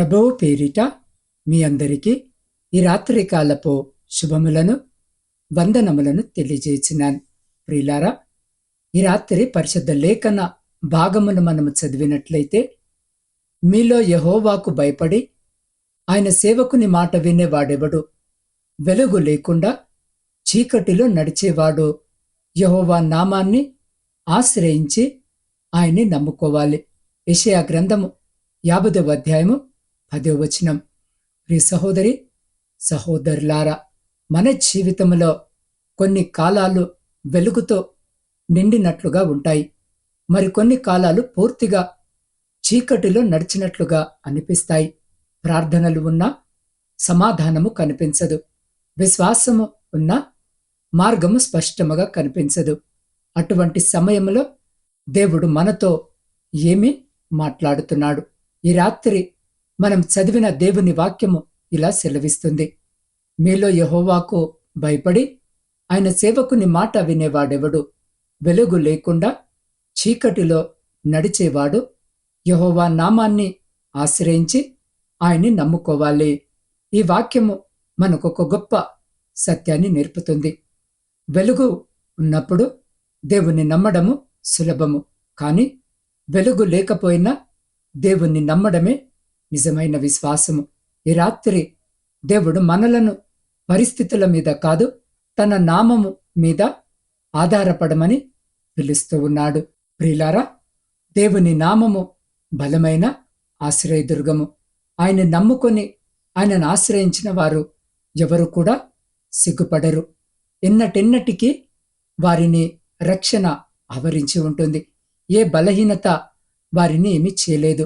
ప్రభువు పేరిట మీ అందరికీ ఈ రాత్రి కాలపు శుభములను వందనములను తెలియజేసినాను. ప్రియులారా, ఈ రాత్రి పరిశుద్ధ లేఖన భాగమును మనము చదివినట్లయితే, మీలో యెహోవాకు భయపడి ఆయన సేవకుని మాట వినేవాడెవడు? వెలుగు లేకుండా చీకటిలో నడిచేవాడు యెహోవా నామాన్ని ఆశ్రయించి ఆయన్ని నమ్ముకోవాలి. యెషయా గ్రంథము 50వ అధ్యాయము 10వ వచనం. ప్రియ సహోదరి సహోదరులారా, మన జీవితంలో కొన్ని కాలాలు వెలుగుతో నిండినట్లుగా ఉంటాయి. మరికొన్ని కాలాలు పూర్తిగా చీకటిలో నడిచినట్లుగా అనిపిస్తాయి. ప్రార్థనలు ఉన్నా సమాధానము కనిపించదు. విశ్వాసము ఉన్నా మార్గము స్పష్టముగా కనిపించదు. అటువంటి సమయంలో దేవుడు మనతో ఏమి మాట్లాడుతున్నాడు? ఈ రాత్రి మనం చదివిన దేవుని వాక్యము ఇలా సెలవిస్తుంది. మీలో యెహోవాకు భయపడి ఆయన సేవకుని మాట వినేవాడెవడు? వెలుగు లేకుండా చీకటిలో నడిచేవాడు యెహోవా నామాన్ని ఆశ్రయించి ఆయన్ని నమ్ముకోవాలి. ఈ వాక్యము మనకొక గొప్ప సత్యాన్ని నేర్పుతుంది. వెలుగు ఉన్నప్పుడు దేవుణ్ణి నమ్మడము సులభము. కానీ వెలుగు లేకపోయినా దేవుణ్ణి నమ్మడమే నిజమైన విశ్వాసము. ఈ రాత్రి దేవుడు మనలను పరిస్థితుల మీద కాదు, తన నామము మీద ఆధారపడమని పిలుస్తూ ఉన్నాడు. ప్రియులారా, దేవుని నామము బలమైన ఆశ్రయదుర్గము. ఆయన నమ్ముకొని ఆయనను ఆశ్రయించిన వారు ఎవరు కూడా సిగ్గుపడరు. ఎన్నటెన్నటికీ వారిని రక్షణ ఆవరించి ఉంటుంది. ఏ బలహీనత వారిని ఏమీ చేయలేదు.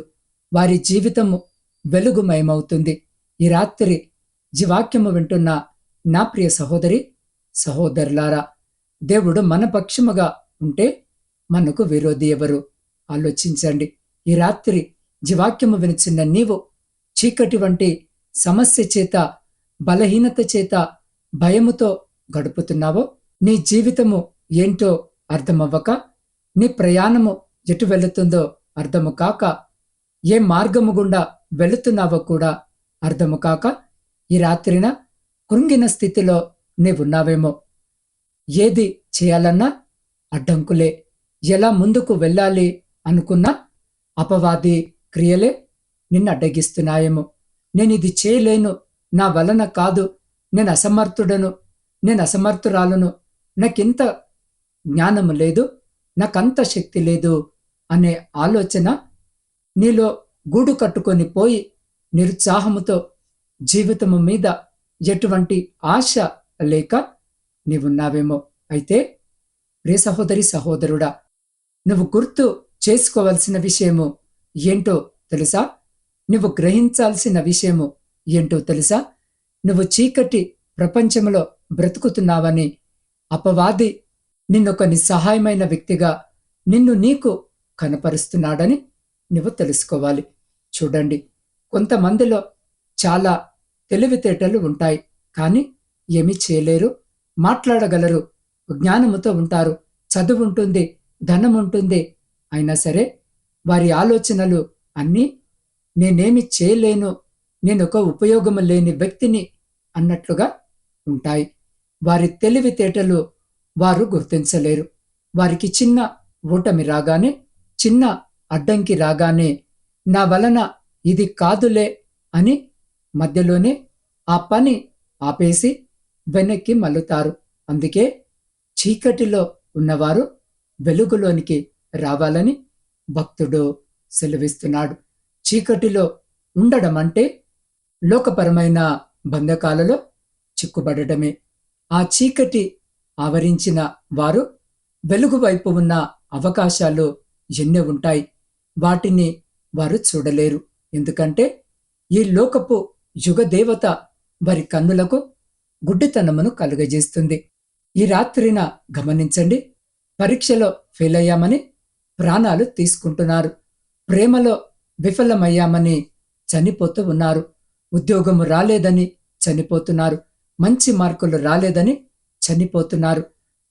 వారి జీవితము వెలుగుమయమవుతుంది. ఈ రాత్రి జీవాక్యము వింటున్న నా ప్రియ సహోదరి సహోదరులారా, దేవుడు మన పక్షముగా ఉంటే మనకు విరోధి ఎవరు? ఆలోచించండి. ఈ రాత్రి జీవాక్యము వినిచిన్న నీవు చీకటి వంటి సమస్య చేత, బలహీనత చేత, భయముతో గడుపుతున్నావో, నీ జీవితము ఏంటో అర్థమవ్వక, నీ ప్రయాణము ఎటు వెళుతుందో అర్థము కాక, ఏ మార్గము గుండా వెళుతున్నావో కూడా అర్థము కాక, ఈ రాత్రిన కృంగిన స్థితిలో నీవున్నావేమో. ఏది చేయాలన్నా అడ్డంకులే. ఎలా ముందుకు వెళ్ళాలి అనుకున్నా అపవాది క్రియలే నిన్ను అడ్డగిస్తున్నాయేమో. నేను ఇది చేయలేను, నా వలన కాదు, నేను అసమర్థుడను, నేను అసమర్థురాలను, నాకింత జ్ఞానము లేదు, నాకంత శక్తి లేదు అనే ఆలోచన నీలో గూడు కట్టుకొని పోయి నిరుత్సాహముతో, జీవితము మీద ఎటువంటి ఆశ లేక నీవున్నావేమో. అయితే ప్రియ సహోదరి సహోదరుడా, నువ్వు గుర్తు చేసుకోవలసిన విషయము ఏంటో తెలుసా? నువ్వు గ్రహించాల్సిన విషయము ఏంటో తెలుసా? నువ్వు చీకటి ప్రపంచంలో బ్రతుకుతున్నావని అపవాది నిన్నొక నిస్సహాయమైన వ్యక్తిగా నిన్ను నీకు కనపరుస్తున్నాడని నువ్వు తెలుసుకోవాలి. చూడండి, కొంతమందిలో చాలా తెలివితేటలు ఉంటాయి, కానీ ఏమీ చేయలేరు. మాట్లాడగలరు, జ్ఞానముతో ఉంటారు, చదువు ఉంటుంది, ధనం ఉంటుంది. అయినా సరే వారి ఆలోచనలు అన్నీ నేనేమి చేయలేను, నేనొక ఉపయోగము లేని వ్యక్తిని అన్నట్లుగా ఉంటాయి. వారి తెలివితేటలు వారు గుర్తించలేరు. వారికి చిన్న ఓటమి రాగానే, చిన్న అడ్డంకి రాగానే, నా వలన ఇది కాదులే అని మధ్యలోనే ఆ పని ఆపేసి వెనక్కి మల్లుతారు. అందుకే చీకటిలో ఉన్నవారు వెలుగులోనికి రావాలని భక్తుడు సెలవిస్తున్నాడు. చీకటిలో ఉండడం అంటే లోకపరమైన బంధకాలలో చిక్కుబడటమే. ఆ చీకటి ఆవరించిన వారు వెలుగు వైపు ఉన్న అవకాశాలు ఎన్నో ఉంటాయి. వాటిని వారు చూడలేరు. ఎందుకంటే ఈ లోకపు యుగదేవత వారి కన్నులకు గుడ్డితనమును కలుగజేస్తుంది. ఈ రాత్రిన గమనించండి, పరీక్షలో ఫెయిల్ అయ్యామని ప్రాణాలు తీసుకుంటున్నారు. ప్రేమలో విఫలమయ్యామని చనిపోతూ ఉన్నారు. ఉద్యోగము రాలేదని చనిపోతున్నారు. మంచి మార్కులు రాలేదని చనిపోతున్నారు.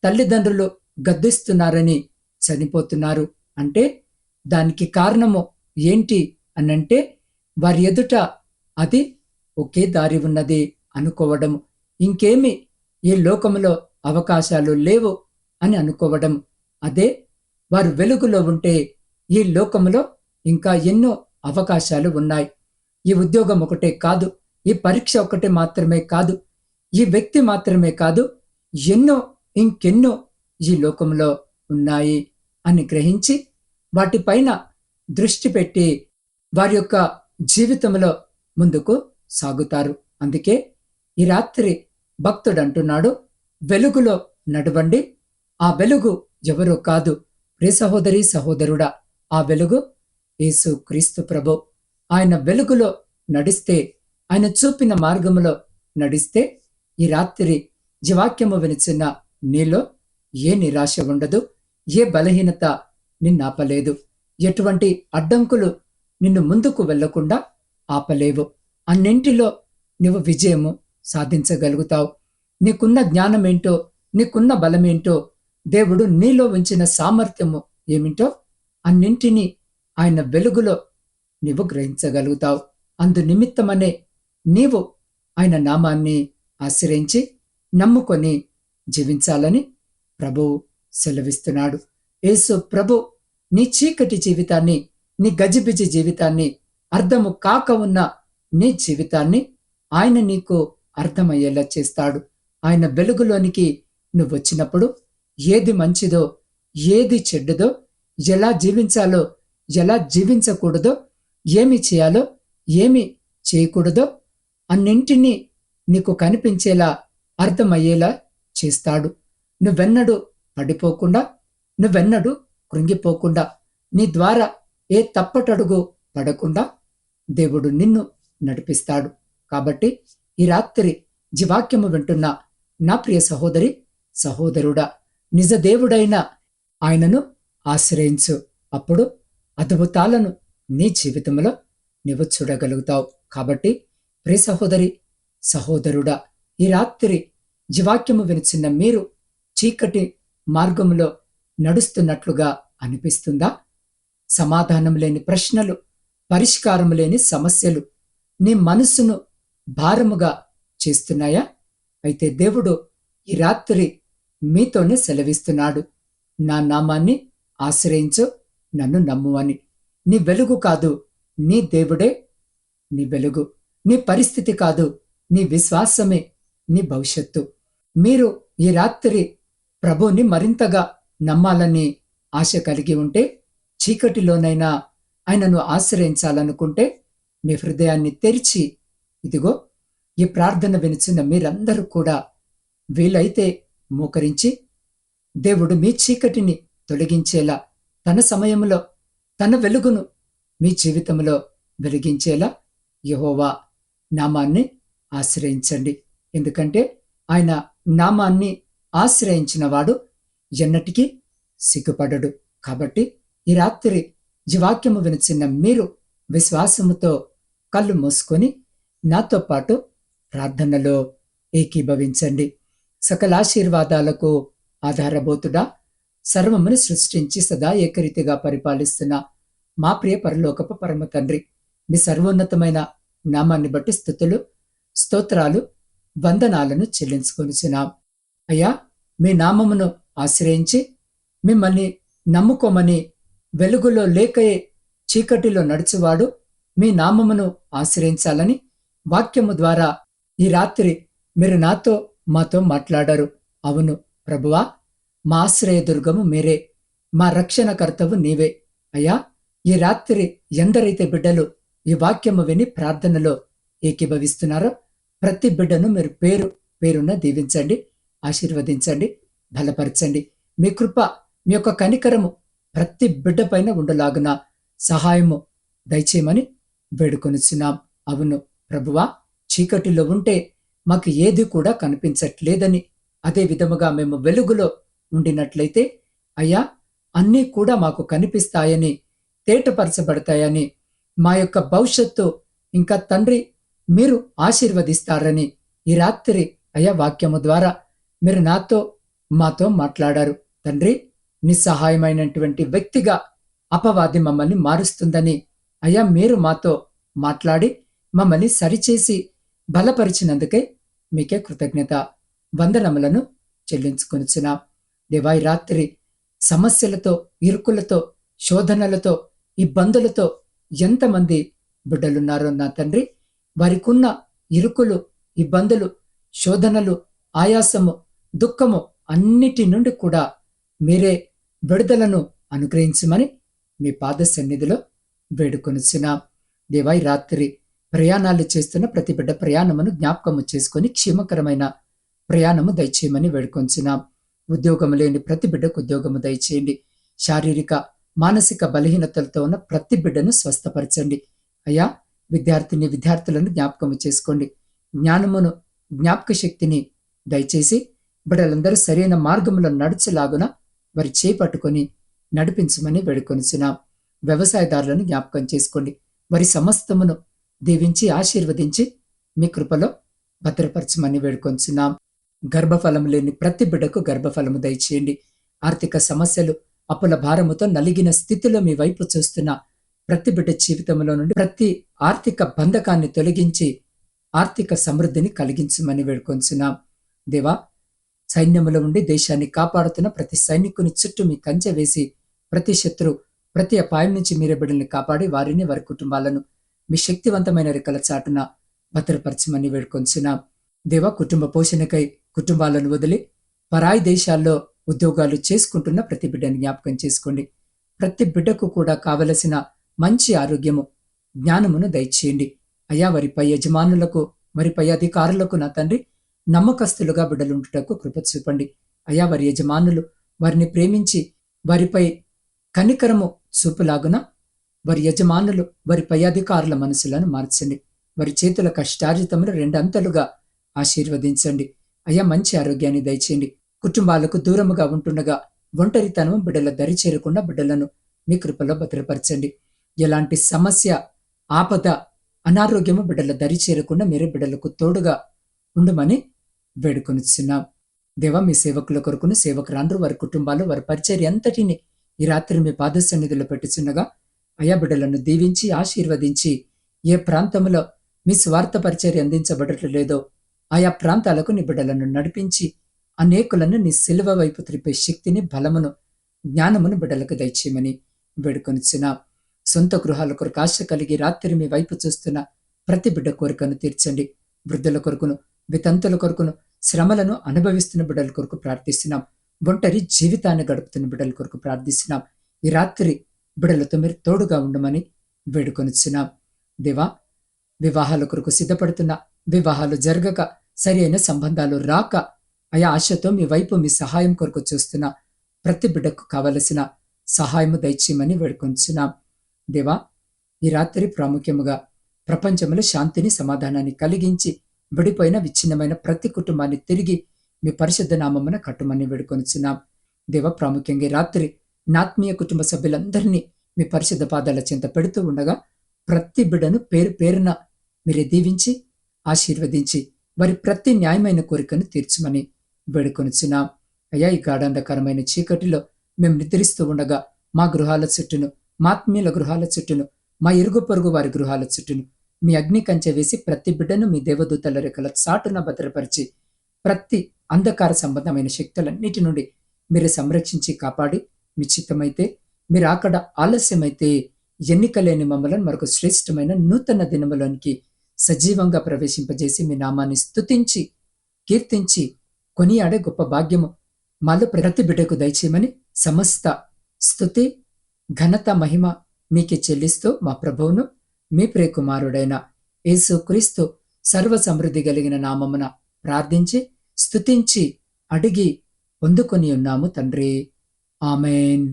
తల్లిదండ్రులు గద్దిస్తున్నారని చనిపోతున్నారు. అంటే దానికి కారణము ఏంటి అనంటే, వారి ఎదుట అది ఒకే దారి ఉన్నది అనుకోవడం, ఇంకేమి ఈ లోకములో అవకాశాలు లేవు అని అనుకోవడం. అదే వారు వెలుగులో ఉంటే ఈ లోకములో ఇంకా ఎన్నో అవకాశాలు ఉన్నాయి. ఈ ఉద్యోగం ఒకటే కాదు, ఈ పరీక్ష ఒకటే మాత్రమే కాదు, ఈ వ్యక్తి మాత్రమే కాదు, ఎన్నో ఇంకెన్నో ఈ లోకంలో ఉన్నాయి అని గ్రహించి వాటిపైన దృష్టి పెట్టి వారి యొక్క జీవితంలో ముందుకు సాగుతారు. అందుకే ఈ రాత్రి భక్తుడు అంటున్నాడు, వెలుగులో నడవండి. ఆ వెలుగు ఎవరో కాదు, ప్రియ సహోదరి సహోదరుడా, ఆ వెలుగు యేసు క్రీస్తు ప్రభు. ఆయన వెలుగులో నడిస్తే, ఆయన చూపిన మార్గములో నడిస్తే ఈ రాత్రి జీవాక్యము వినిచిన నీలో ఏ నిరాశ ఉండదు, ఏ బలహీనత నిన్నాపలేదు, ఎటువంటి అడ్డంకులు నిన్ను ముందుకు వెళ్లకుండా ఆపలేవు. అన్నింటిలో నువ్వు విజయము సాధించగలుగుతావు. నీకున్న జ్ఞానమేంటో, నీకున్న బలమేంటో, దేవుడు నీలో ఉంచిన సామర్థ్యము ఏమిటో అన్నింటినీ ఆయన వెలుగులో నీవు గ్రహించగలుగుతావు. అందు నిమిత్తమనే నీవు ఆయన నామాన్ని ఆశ్రయించి నమ్ముకొని జీవించాలని ప్రభువు సెలవిస్తున్నాడు. యేసు ప్రభు నీ చీకటి జీవితాన్ని, నీ గజిబిజి జీవితాన్ని, అర్థము కాక ఉన్న నీ జీవితాన్ని ఆయన నీకు అర్థమయ్యేలా చేస్తాడు. ఆయన వెలుగులోనికి నువ్వు వచ్చినప్పుడు ఏది మంచిదో, ఏది చెడ్డదో, ఎలా జీవించాలో, ఎలా జీవించకూడదో, ఏమి చేయాలో, ఏమి చేయకూడదో అన్నింటినీ నీకు కనిపించేలా, అర్థమయ్యేలా చేస్తాడు. నువ్వెన్నడూ పడిపోకుండా, నువ్వెన్నడూ కృంగిపోకుండా, నీ ద్వారా ఏ తప్పటడుగు పడకుండా దేవుడు నిన్ను నడిపిస్తాడు. కాబట్టి ఈ రాత్రి జీవాక్యము వింటున్న నా ప్రియ సహోదరి సహోదరుడా, నిజ దేవుడైన ఆయనను ఆశ్రయించు. అప్పుడు అద్భుతాలను నీ జీవితంలో నువ్వు చూడగలుగుతావు. కాబట్టి ప్రియ సహోదరి సహోదరుడా, ఈ రాత్రి జీవాక్యము వినిచిన మీరు చీకటి మార్గంలో నడుస్తున్నట్లుగా అనిపిస్తుందా? సమాధానం లేని ప్రశ్నలు, పరిష్కారం లేని సమస్యలు నీ మనసును భారముగా చేస్తున్నాయా? అయితే దేవుడు ఈ రాత్రి మీతోనే సెలవిస్తున్నాడు, నా నామాన్ని ఆశ్రయించు, నన్ను నమ్ము అని. నీ వెలుగు కాదు, నీ దేవుడే నీ వెలుగు. నీ పరిస్థితి కాదు, నీ విశ్వాసమే నీ భవిష్యత్తు. మీరు ఈ రాత్రి ప్రభువుని మరింతగా నమ్మాలని ఆశ కలిగి ఉంటే, చీకటిలోనైనా ఆయనను ఆశ్రయించాలనుకుంటే మీ హృదయాన్ని తెరిచి, ఇదిగో ఈ ప్రార్థన వినిచిన మీరందరూ కూడా వీలైతే మోకరించి, దేవుడు మీ చీకటిని తొలగించేలా, తన సమయంలో తన వెలుగును మీ జీవితంలో వెలిగించేలా యెహోవా నామాన్ని ఆశ్రయించండి. ఎందుకంటే ఆయన నామాన్ని ఆశ్రయించిన వాడు ఎన్నటికీ సిగ్గుపడడు. కాబట్టి ఈ రాత్రి జీవాక్యము వినిచిన మీరు విశ్వాసముతో కళ్ళు మూసుకొని నాతో పాటు ప్రార్థనలో ఏకీభవించండి. సకలాశీర్వాదాలకు ఆధారభూతుడా, సర్వమును సృష్టించి సదా ఏకరీతిగా పరిపాలిస్తున్న మా ప్రియ పరలోకపు పరమ తండ్రి, మీ సర్వోన్నతమైన నామాన్ని బట్టి స్తుతులు, స్తోత్రాలు, వందనాలను చెల్లించుకొనిచున్నాం. అయ్యా, మీ నామమును ఆశ్రయించి మిమ్మల్ని నమ్ముకోమని వెలుగులో లేకయే చీకటిలో నడుచువాడు మీ నామమును ఆశ్రయించాలని వాక్యము ద్వారా ఈ రాత్రి మీరు నాతో మాతో మాట్లాడారు. అవును ప్రభువా, మా ఆశ్రయదుర్గము మీరే, మా రక్షణకర్తవు నీవే. అయ్యా, ఈ రాత్రి ఎందరైతే బిడ్డలు ఈ వాక్యము విని ప్రార్థనలో ఏకీభవిస్తున్నారో ప్రతి బిడ్డను మీరు పేరు పేరున దీవించండి, ఆశీర్వదించండి, బలపరచండి. మీ కృప, మీ యొక్క కనికరము ప్రతి బిడ్డ పైన ఉండలాగున సహాయము దయచేయమని వేడుకొనిచున్నాం. అవును ప్రభువా, చీకటిలో ఉంటే మాకు ఏది కూడా కనిపించట్లేదని, అదే విధముగా మేము వెలుగులో ఉండినట్లయితే అయ్యా అన్నీ కూడా మాకు కనిపిస్తాయని, తేటపరచబడతాయని, మా యొక్క భవిష్యత్తు ఇంకా తండ్రి మీరు ఆశీర్వదిస్తారని ఈ రాత్రి అయ్యా వాక్యము ద్వారా మీరు నాతో మాతో మాట్లాడారు. తండ్రి, నిస్సహాయమైనటువంటి వ్యక్తిగా అపవాది మమ్మల్ని మారుస్తుందని అయ్యా మీరు మాతో మాట్లాడి మమ్మల్ని సరిచేసి బలపరిచినందుకే మీకే కృతజ్ఞత వందనములను చెల్లించుకొనుచున్నాం. దేవా, ఈ రాత్రి సమస్యలతో, ఇరుకులతో, శోధనలతో, ఇబ్బందులతో ఎంతమంది బిడ్డలున్నారో నా తండ్రి, వారికున్న ఇరుకులు, ఇబ్బందులు, శోధనలు, ఆయాసము, దుఃఖము అన్నిటి నుండి కూడా మీరే విడుదలను అనుగ్రహించమని మీ పాద సన్నిధిలో వేడుకొనుచున్నాం. దేవా, ఈ రాత్రి ప్రయాణాలు చేస్తున్న ప్రతి బిడ్డ ప్రయాణమును జ్ఞాపకము చేసుకొని క్షేమకరమైన ప్రయాణము దయచేయమని వేడుకొంచున్నాం. ఉద్యోగము లేని ప్రతి బిడ్డకు ఉద్యోగము దయచేయండి. శారీరక, మానసిక బలహీనతలతో ఉన్న ప్రతి బిడ్డను స్వస్థపరచండి. అయ్యా, విద్యార్థులను జ్ఞాపకము చేసుకోండి. జ్ఞానమును, జ్ఞాపక శక్తిని దయచేసి బిడ్డలందరూ సరైన మార్గంలో నడిచేలాగున వారి చేపట్టుకొని నడిపించమని వేడుకొనిచున్నాం. వ్యవసాయదారులను జ్ఞాపకం చేసుకోండి. వారి సమస్తమును దీవించి ఆశీర్వదించి మీ కృపలో భద్రపరచమని వేడుకొంచున్నాం. గర్భఫలం లేని ప్రతి బిడ్డకు గర్భఫలము దయచేయండి. ఆర్థిక సమస్యలు, అప్పుల భారముతో నలిగిన స్థితిలో మీ వైపు చూస్తున్న ప్రతి బిడ్డ జీవితంలో నుండి ప్రతి ఆర్థిక బంధకాన్ని తొలగించి ఆర్థిక సమృద్ధిని కలిగించమని వేడుకొంచున్నాం. దేవా, సైన్యములో ఉండి దేశాన్ని కాపాడుతున్న ప్రతి సైనికుని చుట్టూ మీ కంచె వేసి ప్రతి శత్రు, ప్రతి అపాయం నుంచి మీరే బిడ్డల్ని కాపాడి వారిని, వారి కుటుంబాలను మీ శక్తివంతమైన రెక్కల చాటున భద్రపరచమని వేడుకొంచున్నాం. దేవా, కుటుంబ పోషణకై కుటుంబాలను వదిలి పరాయి దేశాల్లో ఉద్యోగాలు చేసుకుంటున్న ప్రతి బిడ్డని జ్ఞాపకం చేసుకోండి. ప్రతి బిడ్డకు కూడా కావలసిన మంచి ఆరోగ్యము, జ్ఞానమును దయచేయండి. అయ్యా, వారి పై యజమానులకు, వారి పై అధికారులకు నా తండ్రి నమ్మకస్తులుగా బిడ్డలుండుటకు కృప చూపండి. అయ్యా, వారి యజమానులు వారిని ప్రేమించి వారిపై కనికరము చూపులాగున వారి యజమానులు, వారి పై అధికారుల మనసులను మార్చండి. వారి చేతుల కష్టార్జితములు రెండంతలుగా ఆశీర్వదించండి. అయ్యా, మంచి ఆరోగ్యాన్ని దయచేయండి. కుటుంబాలకు దూరముగా ఉంటుండగా ఒంటరితనం బిడ్డల దరి చేరకుండా బిడ్డలను మీ కృపలో భద్రపరచండి. ఎలాంటి సమస్య, ఆపద, అనారోగ్యము బిడ్డల దరి చేరకుండా మీరే బిడ్డలకు తోడుగా ఉండమని వేడుకొనిచున్నాం. దేవా, మీ సేవకుల కొరకును, సేవకురాండ్రు, వారి కుటుంబాలు, వారి పరిచర్య అంతటిని ఈ రాత్రి మీ పాద సన్నిధిలో పెట్టుచున్నగా అయా బిడ్డలను దీవించి ఆశీర్వదించి ఏ ప్రాంతంలో మీ స్వార్థ పరిచర్య అందించబడట్లేదో ఆయా ప్రాంతాలకు నీ బిడ్డలను నడిపించి అనేకులను నీ సిలువ వైపు త్రిపే శక్తిని, బలమును, జ్ఞానమును బిడ్డలకు దయచేయమని వేడుకొనిచున్నాం. సొంత గృహాల కొరకు ఆశ కలిగి రాత్రి మీ వైపు చూస్తున్న ప్రతి బిడ్డ కోరికను తీర్చండి. వృద్ధుల కొరకును, వితంతుల కొరకును, శ్రమలను అనుభవిస్తున్న బిడ్డల కొరకు ప్రార్థిస్తున్నాం. ఒంటరి జీవితాన్ని గడుపుతున్న బిడ్డల కొరకు ప్రార్థిస్తున్నాం. ఈ రాత్రి బిడ్డలతో మీరు తోడుగా ఉండమని వేడుకొనిచున్నాం. దేవా, వివాహాల కొరకు సిద్ధపడుతున్న, వివాహాలు జరగక, సరి అయిన సంబంధాలు రాక ఆయా ఆశతో మీ వైపు మీ సహాయం కొరకు చూస్తున్న ప్రతి బిడ్డకు కావలసిన సహాయము దయచేయమని వేడుకొంచున్నాం. దేవా, ఈ రాత్రి ప్రాముఖ్యముగా ప్రపంచంలో శాంతిని, సమాధానాన్ని కలిగించి విడిపోయిన, విచ్ఛిన్నమైన ప్రతి కుటుంబాన్ని తిరిగి మీ పరిశుద్ధ నామమున కట్టుమని వేడుకొనిచున్నాం. దేవ, ప్రాముఖ్యంగా ఈ రాత్రి నాత్మీయ కుటుంబ సభ్యులందరినీ మీ పరిశుద్ధ పాదాల చెంత పెడుతూ ఉండగా ప్రతి బిడ్డను పేరు పేరున మీరే దీవించి ఆశీర్వదించి వారి ప్రతి న్యాయమైన కోరికను తీర్చమని వేడుకొనిచున్నాం. అయ్యా, ఈ గాఢాంధకరమైన చీకటిలో మేము నిద్రిస్తూ ఉండగా మా గృహాల చుట్టూను, మా ఆత్మీయుల గృహాల చుట్టూను, మా ఇరుగు పొరుగు వారి గృహాల చుట్టూను మీ అగ్ని కంచె వేసి ప్రతి బిడ్డను మీ దేవదూతల రెక్కల చాటున భద్రపరిచి ప్రతి అంధకార సంబంధమైన శక్తులన్నిటి నుండి మీరు సంరక్షించి కాపాడి మీ చిత్తమైతే, మీరు అక్కడ ఆలస్యమైతే ఎన్నికలేని మమ్మలను మరొక శ్రేష్టమైన నూతన దినములోనికి సజీవంగా ప్రవేశింపజేసి మీ నామాన్ని స్తుతించి కీర్తించి కొనియాడే గొప్ప భాగ్యము మాలో ప్రతి బిడ్డకు దయచేయమని సమస్త స్తుతి, ఘనత, మహిమ మీకే చెల్లిస్తూ మా ప్రభువును, మీ ప్రియకుమారుడైన యేసుక్రీస్తు సర్వ సమృద్ధి కలిగిన నామమున ప్రార్థించి స్తుతించి అడిగి పొందుకొని ఉన్నాము తండ్రి. ఆమెన్.